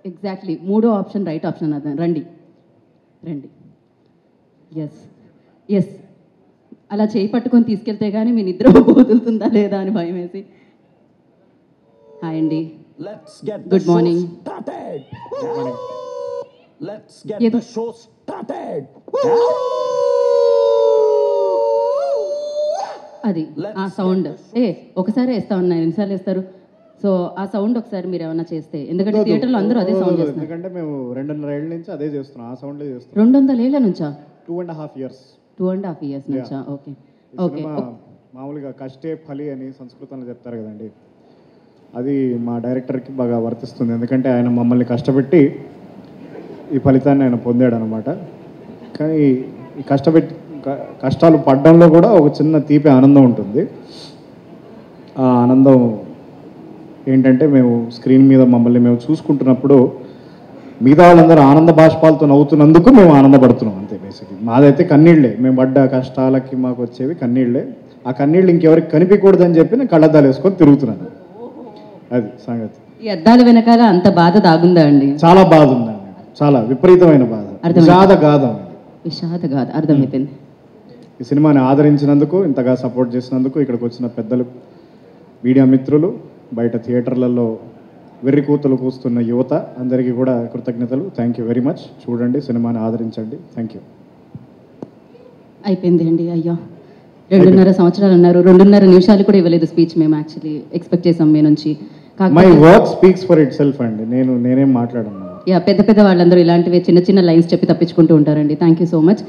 Exactly మూడో option right option అదే. రండి రండి. ఎస్ ఎస్, అలా చేయి పట్టుకొని తీసుకెళ్తే కానీ మీ నిద్ర వదులుతుందా లేదా అని భయం వేసి. హాయ్ అండి, గుడ్ మార్నింగ్. అది ఆ సౌండ్ ఒకసారి వేస్తా ఉన్నా, ఎన్నిసార్లు వేస్తారు? సో ఆ సౌండ్ ఒకసారి మీరు ఏమైనా చేస్తే, ఎందుకంటే థియేటర్లో అందరూ అదే సౌండ్ చేస్తారు. ఎందుకంటే మేము 2.5 ఏళ్ల నుంచి అదే చేస్తున్నాం, ఆ సౌండ్ చేస్తున్నాం. 200 ఏళ్ల నుంచా? 2.5 years. 2.5 years నుంచా? Okay okay. మామూలుగా కష్టే ఫలి అని సంస్కృతంలో చెప్తారు కదండి, అది మా డైరెక్టర్కి బాగా వర్తిస్తుంది. ఎందుకంటే ఆయన మమ్మల్ని కష్టపెట్టి ఈ ఫలితాన్ని ఆయన పొందాడు అనమాట. కానీ ఈ కష్టాలు పడడంలో కూడా ఒక చిన్న తీపి ఆనందం ఉంటుంది. ఆ ఆనందం ఏంటంటే, మేము స్క్రీన్ మీద మమ్మల్ని మేము చూసుకుంటున్నప్పుడు మిగతా వాళ్ళందరూ ఆనంద బాష్పాలతో నవ్వుతున్నందుకు మేము ఆనందపడుతున్నాం అంతే. బేసిక్లీ మాదైతే కన్నీళ్లే, మేము పడ్డ కష్టాలకి మాకు వచ్చేవి కన్నీళ్లే. ఆ కన్నీళ్ళు ఇంకెవరికి కనిపించకూడదని చెప్పి నేను కళ్ళద్దాలు వేసుకొని తిరుగుతున్నాను. అది సంగతి. ఈ అద్దాల వెనకాల అంత బాధ దాగుందా అండి? చాలా బాధ ఉందండి, చాలా విపరీతమైన బాధ, విషాదగాథం. విషాదగాథం, అర్థమైపోయింది. ఈ సినిమాని ఆదరించినందుకు, ఇంతగా సపోర్ట్ చేసినందుకు, ఇక్కడికి వచ్చిన పెద్దలు, మీడియా మిత్రులు, బయట థియేటర్లలో వెర్రి కూతలు కూస్తున్న యువత అందరికీ కూడా కృతజ్ఞతలు. Thank you very much. చూడండి, సినిమాని ఆదరించండి. Thank you. అయిపోయింది అండి. అయ్యా 2.5 సంవత్సరాలు అన్నారు, 2.5 నిమిషాలు కూడా ఇవ్వలేదు స్పీచ్. మేము యాక్చువల్లీ ఎక్స్పెక్ట్ చేసాం మీ నుంచి. My work speaks for it self అండి. నేనేం మాట్లాడను. పెద్ద వాళ్ళందరూ ఇలాంటివి చిన్న చిన్న లైన్స్ చెప్పి తప్పించుకుంటూ ఉంటారండి. Thank you so much.